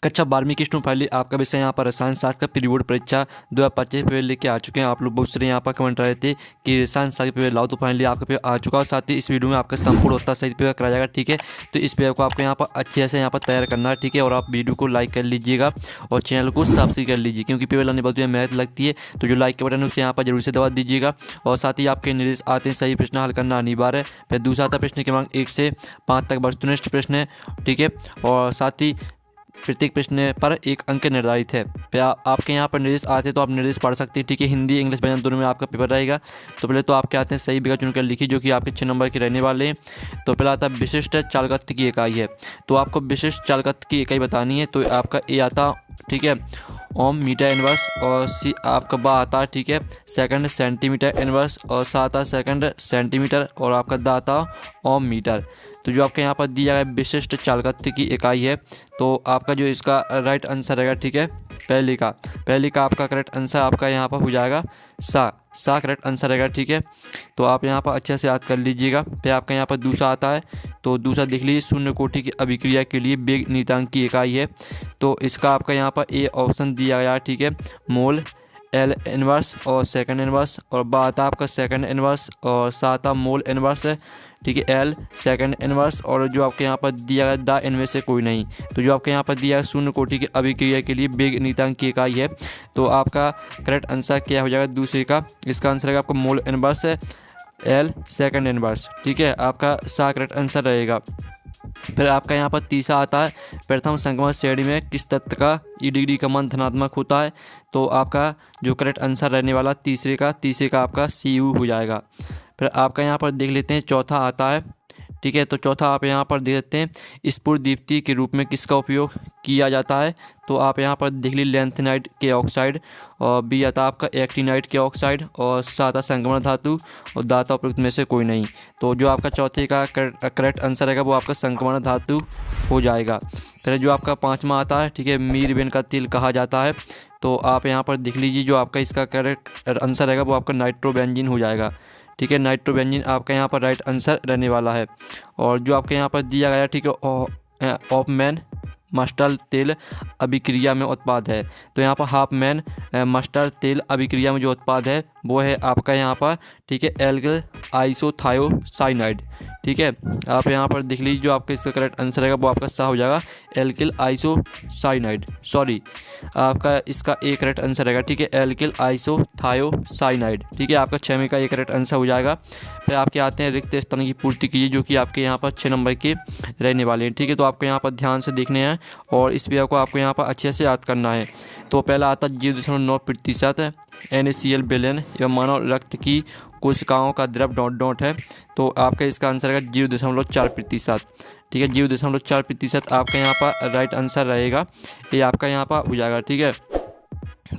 कक्षा 12वीं की स्टूडेंट फाइनली आपका विषय यहाँ पर रसायन शास्त्र का प्री बोर्ड परीक्षा 2025 पेपर लेके आ चुके हैं। आप लोग बहुत सारे यहाँ पर कमेंट रहे थे कि रसायन शास्त्र पेपर लाओ, तो फाइनली आपका पेपर आ चुका है। साथ ही इस वीडियो में आपका संपूर्ण उत्तर सहित पेपर कराया जाएगा। ठीक है, तो इस पेपर को आपको यहाँ पर अच्छे से यहाँ पर तैयार करना है। ठीक है, और आप वीडियो को लाइक कर लीजिएगा और चैनल को सब्सक्राइब कर लीजिए, क्योंकि पेपर लाने बहुत मेहनत लगती है। तो जो लाइक के बटन है उसे यहाँ पर जरूर से दबा दीजिएगा। और साथ ही आपके निर्देश आते हैं सही प्रश्न हल करना अनिवार्य है। फिर दूसरा आता प्रश्न क्रमांक 1 से 5 तक वस्तुनिष्ठ प्रश्न है। ठीक है, और साथ ही प्रत्येक प्रश्न पर 1 अंक निर्धारित है। फिर आपके यहाँ पर निर्देश आते हैं तो आप निर्देश पढ़ सकते हैं। ठीक है, हिंदी इंग्लिश बयान दोनों में आपका पेपर रहेगा। तो पहले तो आप क्या आते हैं सही विकल्प चुनकर लिखिए, जो कि आपके 6 नंबर के रहने वाले हैं। तो पहला आता है विशिष्ट चालकत्व की इकाई है, तो आपको विशिष्ट चालकत्व की इकाई बतानी है। तो आपका ए आता, ठीक है, ओम मीटर इनवर्स, और सी आपका बा आता है, ठीक है, सेकंड सेंटीमीटर इनवर्स, और सा आता सेकंड सेंटीमीटर, और आपका दा आता ओम मीटर। तो जो आपके यहाँ पर दिया गया विशिष्ट चालकत्व की इकाई है, तो आपका जो इसका राइट आंसर रहेगा, ठीक है, पहले का आपका करेक्ट आंसर आपका यहाँ पर हो जाएगा सा करेक्ट आंसर रहेगा। ठीक है, तो आप यहाँ पर अच्छे से याद कर लीजिएगा। फिर आपका यहाँ पर दूसरा आता है, तो दूसरा देख लीजिए, शून्य कोटि की अभिक्रिया के लिए वेग नियतांक की इकाई है। तो इसका आपका यहाँ पर ए ऑप्शन दिया गया है। ठीक है, मोल, एल इनवर्स और सेकंड इनवर्स, और बा आता आपका सेकंड इनवर्स, और सा आता मोल इनवर्स है। ठीक है, एल सेकंड इनवर्स, और जो आपके यहाँ पर दिया गया दा, इनमें से कोई नहीं। तो जो आपके यहाँ पर दिया है शून्य कोटि की अभिक्रिया के लिए वेग नियतांक की इकाई है। तो आपका करेक्ट आंसर क्या हो जाएगा दूसरे का? इसका आंसर रहेगा आपका मोल इनवर्स है, एल सेकंड इनवर्स। ठीक है, आपका सा करेक्ट आंसर रहेगा। फिर आपका यहाँ पर तीसरा आता है, प्रथम संक्रमण श्रेणी में किस तत्व का ई डिग्री का मान धनात्मक होता है। तो आपका जो करेक्ट आंसर रहने वाला तीसरे का आपका Cu हो जाएगा। फिर आपका यहाँ पर देख लेते हैं चौथा आता है। ठीक है, तो चौथा आप यहाँ पर देख लेते हैं, स्फुर दीप्ति के रूप में किसका उपयोग किया जाता है। तो आप यहाँ पर देख लीजिए लेंथेनाइट के ऑक्साइड, और बी आता आपका एक्टिनाइट के ऑक्साइड, और सा आता संक्रमण धातु, और दाता उपयुक्त में से कोई नहीं। तो जो आपका चौथे का करेक्ट आंसर रहेगा वो आपका संक्रमण धातु हो जाएगा। फिर जो आपका पाँचवा आता है, ठीक है, मीरबेन का तेल कहा जाता है। तो आप यहाँ पर देख लीजिए, जो आपका इसका करेक्ट आंसर रहेगा वो आपका नाइट्रोबेंजीन हो जाएगा। ठीक है, नाइट्रोबेंजीन आपका यहाँ पर राइट आंसर रहने वाला है। और जो आपके यहाँ पर दिया गया, ठीक है, ऑफमैन मस्टर्ड तेल अभिक्रिया में उत्पाद है। तो यहाँ पर हाफमैन मस्टर्ड तेल अभिक्रिया में जो उत्पाद है वो है आपका यहाँ पर, ठीक है, एल्किल आइसोथायोसाइनाइड। ठीक है, आप यहाँ पर देख लीजिए, जो आपका इसका करेक्ट आंसर रहेगा वो आपका सा हो जाएगा, एल्किल आइसोसाइनाइड। सॉरी, आपका इसका ए करेक्ट आंसर रहेगा। ठीक है, एल्किल आइसोथायोसाइनाइड। ठीक है, आपका 6 में का ए करेक्ट आंसर हो जाएगा। फिर आपके आते हैं रिक्त स्थान की पूर्ति कीजिए, जो कि आपके यहाँ पर 6 नंबर के रहने वाले हैं। ठीक है, तो आपको यहाँ पर ध्यान से देखने हैं और इस पेपर को आपको यहाँ पर अच्छे से याद करना है। तो पहला आता 0.9% NaCl विलयन एवं मानव रक्त की कोशिकाओं का द्रव डॉट है। तो आपका इसका आंसर रहेगा 0.4%। ठीक है, 0.4% आपका यहाँ पर राइट आंसर रहेगा, ये आपका यहाँ पर हो जाएगा। ठीक है,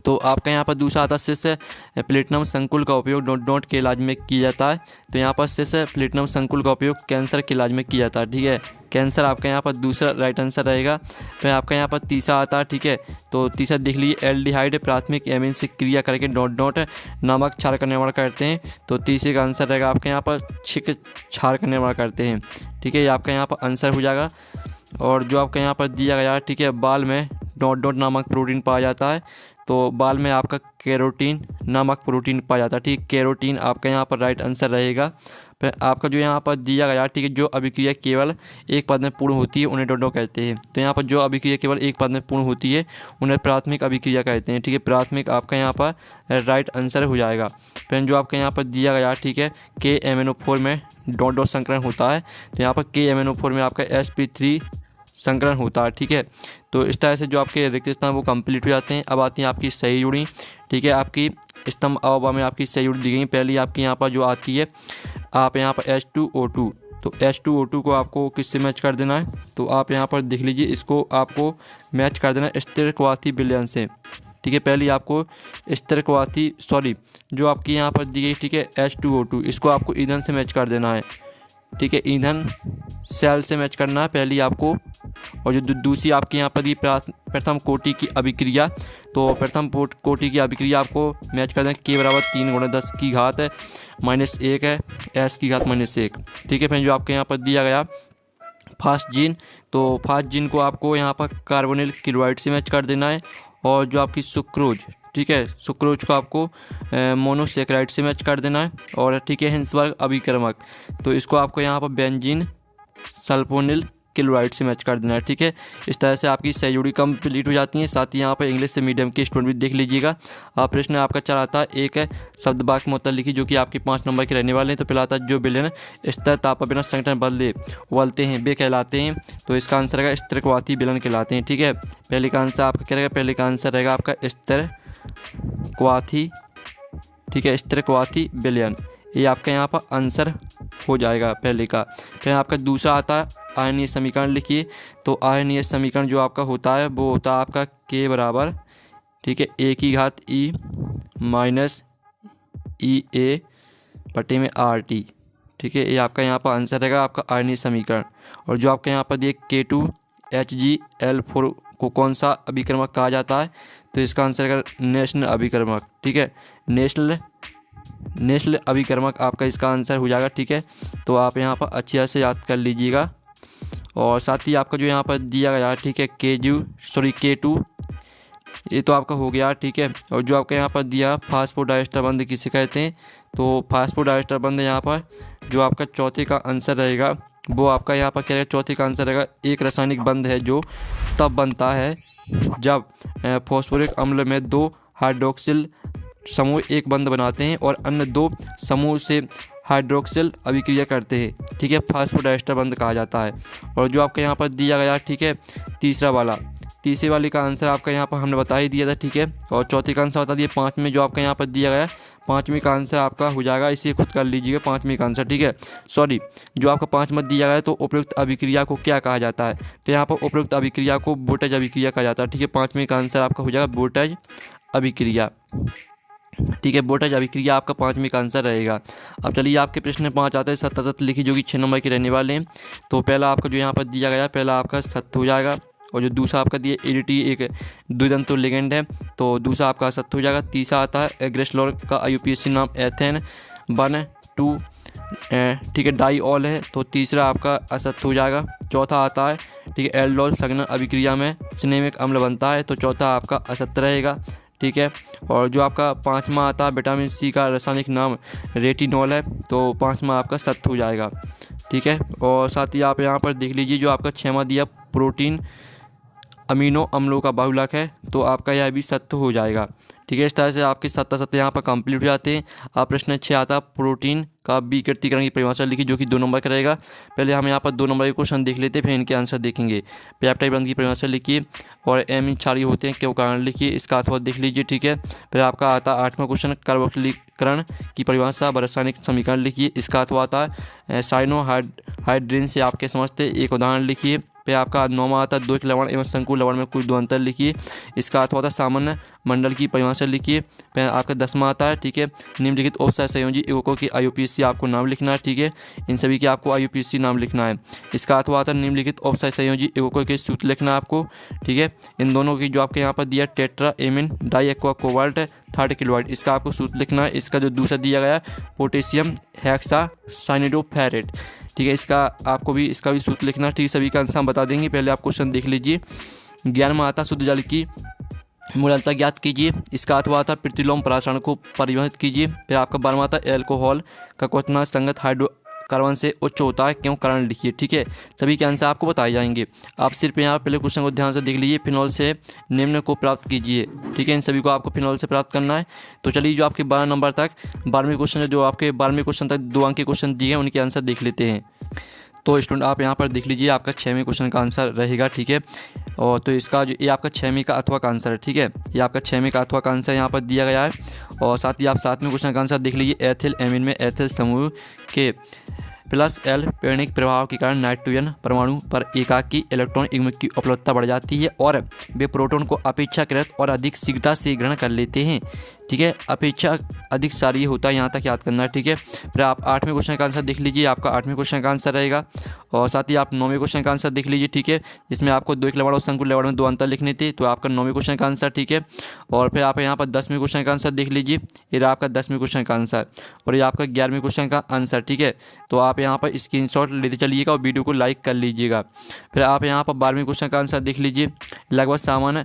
तो आपका यहाँ पर दूसरा आता है शिष्य प्लेटिनम संकुल का उपयोग डॉट के इलाज में किया जाता है। तो यहाँ पर शिष्य प्लेटिनम संकुल का उपयोग कैंसर के इलाज में किया जाता है। ठीक है, कैंसर आपका यहाँ पर दूसरा राइट आंसर रहेगा। फिर आपका यहाँ पर तीसरा आता है। ठीक है, तो तीसरा देख लीजिए, एल्डिहाइड प्राथमिक एमीन से क्रिया करके डॉट नामक क्षार का निर्माण करते हैं। तो तीसरे का आंसर रहेगा आपके यहाँ पर छिक क्षार का निर्माण करते हैं। ठीक है, ये आपका यहाँ पर आंसर हो जाएगा। और जो आपका यहाँ पर दिया गया, ठीक है, बाल में डॉट नामक प्रोटीन पाया जाता है। तो बाल में आपका केरोटीन नामक प्रोटीन पाया जाता है। ठीक, केरोटीन आपका यहाँ पर राइट आंसर रहेगा। फिर आपका जो यहाँ पर दिया गया, ठीक है, जो अभिक्रिया केवल एक पद में पूर्ण होती है उन्हें डॉट कहते हैं। तो यहाँ पर जो अभिक्रिया केवल एक पद में पूर्ण होती है उन्हें प्राथमिक अभिक्रिया कहते हैं। ठीक है, प्राथमिक आपका यहाँ पर राइट आंसर हो जाएगा। फिर जो आपका यहाँ पर दिया गया, ठीक है, KMnO4 में डॉट संकरण होता है। तो यहाँ पर KMnO4 में आपका sp3 संकरण होता है। ठीक है, तो इस तरह से जो आपके रिक्त स्थान वो कंप्लीट हो जाते हैं। अब आती है आपकी सही जुड़ी। ठीक है, आपकी स्तंभ अवयव में आपकी सही जुड़ी दी गई। पहली आपकी यहाँ पर जो आती है, आप यहाँ पर H2O2, तो H2O2 को आपको किससे मैच कर देना है। तो आप यहाँ पर देख लीजिए, इसको आपको मैच कर देना है स्थिरक्वाथी विलयन से। ठीक है, पहले आपको स्थिरक्वाथी जो आपकी यहाँ पर दी गई, ठीक है, H2O2, इसको आपको ईंधन से मैच कर देना है। ठीक है, ईंधन सेल से मैच करना है पहली आपको। और जो दूसरी आपकी यहाँ पर दी प्रथम कोटि की अभिक्रिया, तो प्रथम कोटि की अभिक्रिया आपको मैच कर दें K बराबर 3 × 10⁻⁻1 है, S की घात -1। ठीक है, फिर जो आपके यहाँ पर दिया गया फास्ट जीन, तो फास्ट जीन को आपको यहाँ पर कार्बोनिल क्लोराइड से मैच कर देना है। और जो आपकी सुक्रोज, ठीक है, सुक्रोज को आपको मोनोसेक्राइड से मैच कर देना है। और ठीक है, हिंसबर्ग अभिक्रमक, तो इसको आपको यहाँ पर बेंजीन सल्फोनिल क्लोराइड से मैच कर देना है। ठीक है, इस तरह से आपकी सही जोड़ी कंप्लीट हो जाती है। साथ ही यहाँ पर इंग्लिश से मीडियम के स्टूडेंट भी देख लीजिएगा। प्रश्न आपका चल आता है, एक है शब्द वाक्य में उत्तर लिखी, जो कि आपकी 5 नंबर के रहने वाले हैं। तो पहला आता है, जो विलयन स्तर ताप बिना संगठन बदले उबलते हैं वे कहलाते हैं। तो इसका आंसर रहेगा स्थिरक्वाथी विलयन कहलाते हैं। ठीक है, पहले का आंसर आपका क्या रहेगा, पहले का आंसर रहेगा आपका स्थिरक्वाथी, ठीक है, स्थिरक्वाथी विलयन, ये आपका यहाँ पर आंसर हो जाएगा पहले का। फिर आपका दूसरा आता है आयनीय समीकरण लिखिए। तो आयनीय समीकरण जो आपका होता है वो होता है आपका के बराबर, ठीक है, ए की घात ई माइनस ई ए बटे में आर टी। ठीक है, ये आपका यहाँ पर आंसर रहेगा आपका आयनीय समीकरण। और जो आपका यहाँ पर दिए K2HgL4 को कौन सा अभिक्रमक कहा जाता है, तो इसका आंसर रहेगा नेशनल अभिक्रमक। ठीक है, नेशनल अभिक्रमक आपका इसका आंसर हो जाएगा। ठीक है, तो आप यहाँ पर अच्छी तरह से याद कर लीजिएगा। और साथ ही आपका जो यहाँ पर दिया गया है, ठीक है, K2 ये तो आपका हो गया। ठीक है, और जो आपका यहाँ पर दिया फास्फोडाइस्टर बंध किसे कहते हैं, तो फास्फोडाइस्टर बंध यहाँ पर जो आपका चौथे का आंसर रहेगा वो आपका यहाँ पर क्या रहेगा, चौथे का आंसर रहेगा एक रासायनिक बंध है जो तब बनता है जब फॉस्फोरिक अम्ल में 2 हाइड्रोक्सिल समूह एक बंध बनाते हैं और अन्य 2 समूह से हाइड्रोक्सिल अभिक्रिया करते हैं। ठीक है, फास्फोडाइस्टर बंध कहा जाता है। और जो आपका यहाँ पर दिया गया, ठीक है, तीसरे वाले का आंसर आपका यहाँ पर हमने बता ही दिया था। ठीक है, और चौथे का आंसर बता दिए। 5वें जो आपका यहाँ पर दिया गया, 5वें का आंसर आपका हो जाएगा, इसे खुद कर लीजिएगा 5वें का आंसर। ठीक है, सॉरी, जो आपका 5वां दिया गया है, तो उपयुक्त अभिक्रिया को क्या कहा जाता है, तो यहाँ पर उपयुक्त अभिक्रिया को बोटेज अभिक्रिया कहा जाता है। ठीक है, 5वें का आंसर आपका हो जाएगा बोटेज अभिक्रिया। ठीक है, बोटेज अभिक्रिया आपका 5वें का आंसर रहेगा। अब चलिए आपके प्रश्न 5 आते हैं सत्य लिखिए, जो कि 6 नंबर के रहने वाले हैं। तो पहला आपका जो यहाँ पर दिया गया, पहला आपका सत्य हो जाएगा। और जो दूसरा आपका दिया एडीटी एक द्विदंतो लिगेंड है, तो दूसरा आपका असत्य हो जाएगा। तीसरा आता है एग्रेसलोर का IUPAC नाम एथेन 1,2 ठीक है डाईऑल है, तो तीसरा आपका असत्य हो जाएगा। चौथा आता है, ठीक है, एल्डोल संघनन अभिक्रिया में सिनेमिक अम्ल बनता है, तो चौथा आपका असत्य रहेगा। ठीक है, और जो आपका 5वां आता है विटामिन सी का रासायनिक नाम रेटिनॉल है, तो 5वां आपका सत्य हो जाएगा। ठीक है, और साथ ही आप यहाँ पर देख लीजिए, जो आपका 6वां दिया प्रोटीन अमीनो अम्लों का बहुलक है, तो आपका यह भी सत्य हो जाएगा। ठीक है, इस तरह से आपके 7 यहाँ पर कंप्लीट हो जाते हैं। आप प्रश्न 6 आता प्रोटीन का विकृतीकरण की परिभाषा लिखी, जो कि 2 नंबर का रहेगा। पहले हम यहाँ पर 2 नंबर के क्वेश्चन देख लेते हैं, फिर इनके आंसर देखेंगे। पेप्टाइड बंध की परिभाषा लिखिए और एमिन क्षारीय होते हैं क्यों कारण लिखिए, इसका अर्थात देख लीजिए। ठीक है, फिर आपका आता 8वां क्वेश्चन कार्बोक्सीकरण की परिभाषा रासायनिक समीकरण लिखिए, इसका अर्थात आता है साइनोहाइड्रिन से आपके समझते एक उदाहरण लिखिए। फिर आपका 9वां आता है 2 लवण एवं संकुल लवण में कुछ 2 अंतर लिखिए, इसका अर्थ होता है सामान्य मंडल की परिभाषा लिखिए। फिर आपका 10वां आता है, ठीक है, निम्नलिखित उपसह संयोजी युग्मकों की IUPAC आपको नाम लिखना है। ठीक है, इन सभी के आपको IUPAC नाम लिखना है, इसका अर्थ आता है निम्नलिखित उपसह संयोजी युग्मकों के सूत्र लिखना है आपको। ठीक है, इन दोनों की जो आपके यहाँ पर दिया tetra amine di aqua cobalt 3rd chloride, इसका आपको सूत्र लिखना है। इसका जो दूसरा दिया गया पोटेशियम हेक्सासाइनिडोफेरेट, ठीक है, इसका भी सूत्र लिखना है। ठीक है, सभी का आंसर हम बता देंगे, पहले आप क्वेश्चन देख लीजिए। 11वां आता शुद्ध जल की मोलता ज्ञात कीजिए, इसका अथवा आता प्रतिलोम परासरण को परिवहित कीजिए। फिर आपका 12वां आता एल्कोहल का क्वथनांक संगत हाइड्रोकार्बन से उच्च होता है क्यों, कारण लिखिए। ठीक है, सभी के आंसर आपको बताए जाएंगे। आप सिर्फ यहाँ पहले क्वेश्चन को ध्यान से देख लीजिए। फिनॉल से निम्न को प्राप्त कीजिए। ठीक है, इन सभी को आपको फिनॉल से प्राप्त करना है। तो चलिए जो आपके 12 नंबर तक 12वें क्वेश्चन, जो आपके 12वें क्वेश्चन तक 2 अंक के क्वेश्चन दिए हैं, उनके आंसर देख लेते हैं। तो स्टूडेंट आप यहाँ पर देख लीजिए, आपका 6वें क्वेश्चन का आंसर रहेगा। ठीक है, और तो इसका जो ये आपका 6वें का अथवा का आंसर है। ठीक है, ये आपका 6वें का अथवा का आंसर यहाँ पर दिया गया है। और साथ ही आप 7वें क्वेश्चन का आंसर देख लीजिए। एथिल एमिन में एथिल समूह के +L प्रेरणिक प्रभाव के कारण नाइट्रोजन परमाणु पर एकाकी इलेक्ट्रॉन युग्म की उपलब्धता बढ़ जाती है और वे प्रोटॉन को अपेक्षाकृत और अधिक शीघ्रता से ग्रहण कर लेते हैं। ठीक है, अपेक्षा अधिक सारी होता है, यहाँ तक याद करना है। ठीक है, फिर आप 8वें क्वेश्चन का आंसर देख लीजिए, आपका 8वें क्वेश्चन का आंसर रहेगा। और साथ ही आप 9वें क्वेश्चन का आंसर देख लीजिए। ठीक है, जिसमें आपको 2 एक लवण और शंकु लवण में 2 अंतर लिखने थे, तो आपका 9वें क्वेश्चन का आंसर। ठीक है, और फिर आप यहाँ पर 10वें क्वेश्चन का आंसर देख लीजिए, ये रहा आपका 10वें क्वेश्चन का आंसर और ये आपका 11वें क्वेश्चन का आंसर। ठीक है, तो आप यहाँ पर स्क्रीनशॉट लेते चलिएगा और वीडियो को लाइक कर लीजिएगा। फिर आप यहाँ पर 12वें क्वेश्चन का आंसर देख लीजिए, लगभग सामान्य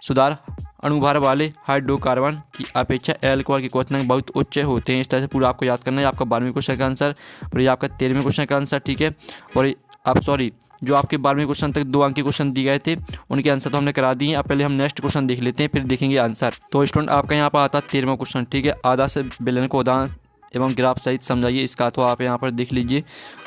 सुधार अणुभार वाले हाइड्रोकार्बन की अपेक्षा एल्कोहल के क्वथनांक बहुत उच्च होते हैं। इस तरह से पूरा आपको याद करना है, आपका 12वें क्वेश्चन का आंसर और ये आपका 13वें क्वेश्चन का आंसर। ठीक है, और आप जो आपके 12वें क्वेश्चन तक 2 अंक के क्वेश्चन दिए गए थे उनके आंसर तो हमने करा दिए। अब पहले हम नेक्स्ट क्वेश्चन देख लेते हैं, फिर देखेंगे आंसर। तो स्टूडेंट आपका यहाँ पर आता है 13वां क्वेश्चन। ठीक है, आधा से बेलन को उदाहरण एवं ग्राफ सहित समझाइए, इसका तो आप यहाँ पर देख लीजिए।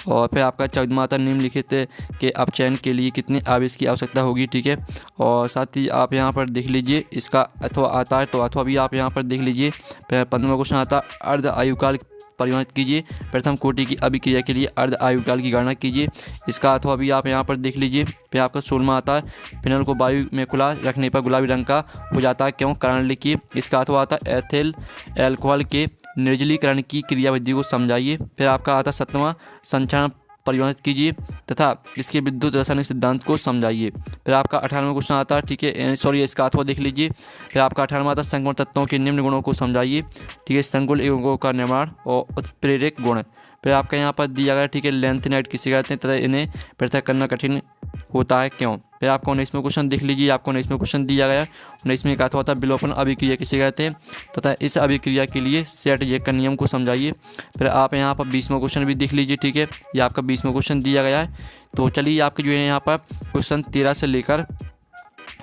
और फिर आपका 14वां आता निम्नलिखित के अपचयन के लिए कितने आवेश की आवश्यकता होगी। ठीक है, और साथ ही आप यहाँ पर देख लीजिए इसका अथवा आता है, तो अथवा भी आप यहाँ पर देख लीजिए। फिर 15वां क्वेश्चन आता अर्ध आयुकाल परिवर्तित कीजिए, प्रथम कोटि की अभिक्रिया के लिए अर्ध आयुकाल की गणना कीजिए, इसका अथवा भी आप यहाँ पर देख लीजिए। फिर आपका 16वां आता है फिनल को वायु में खुला रखने पर गुलाबी रंग का हो जाता है, क्यों, कारण लिखिए, इसका अथवा आता है एथिल एल्कोहल के निर्जलीकरण की क्रियाविधि को समझाइए। फिर आपका आता 7वां संचरण परिवर्तित कीजिए तथा इसके विद्युत रासायनिक सिद्धांत को समझाइए। फिर आपका 18वां क्वेश्चन आता है, ठीक है, इसका अथवा देख लीजिए। फिर आपका 18वां आता है संगुण तत्वों के निम्न गुणों को समझाइए। ठीक है, संकुल एवं का निर्माण और उत्प्रेरक गुण। फिर आपका यहाँ पर दिया गया, ठीक है, लेंथेनाइट किसे कहते हैं तथा इन्हें पृथक करना कठिन होता है, क्यों। फिर आपको 19वां क्वेश्चन देख लीजिए, आपको 19वां क्वेश्चन दिया गया। 19वें का होता है विलोपन अभिक्रिया किसे कहते हैं तथा इस अभिक्रिया के लिए सेट जेक का नियम को समझाइए। फिर आप यहाँ पर 20वां क्वेश्चन भी देख लीजिए। ठीक है, ये आपका 20वां क्वेश्चन दिया गया है। तो चलिए आपके जो है यहाँ पर क्वेश्चन 13 से लेकर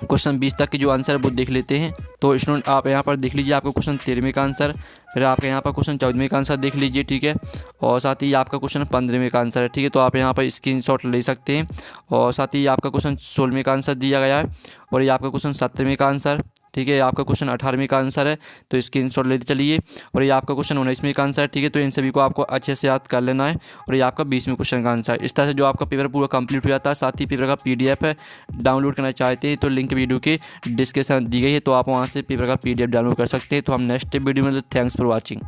क्वेश्चन 20 तक के जो आंसर वो देख लेते हैं। तो स्टूडेंट आप यहाँ पर देख लीजिए आपका क्वेश्चन 13वें का आंसर, फिर आपके यहाँ पर क्वेश्चन 14वें का आंसर देख लीजिए। ठीक है, और साथ ही आपका क्वेश्चन 15वें का आंसर है। ठीक है, तो आप यहाँ पर स्क्रीनशॉट ले सकते हैं। और साथ ही आपका क्वेश्चन 16वें का आंसर दिया गया है और ये आपका क्वेश्चन 17वें का आंसर। ठीक है, आपका क्वेश्चन 18वें का आंसर है, तो स्क्रीनशॉट लेते चलिए। और ये आपका क्वेश्चन 19वें का आंसर है। ठीक है, तो इन सभी को आपको अच्छे से याद कर लेना है। और ये आपका 20वें क्वेश्चन का आंसर। इस तरह से जो आपका पेपर पूरा कंप्लीट हो जाता है। साथ ही पेपर का PDF है, डाउनलोड करना चाहते हैं तो लिंक वीडियो के डिस्क्रिप्शन दी गई है, तो आप वहाँ से पेपर का PDF डाउनलोड कर सकते हैं। तो हम नेक्स्ट वीडियो में, थैंक्स फॉर वॉचिंग।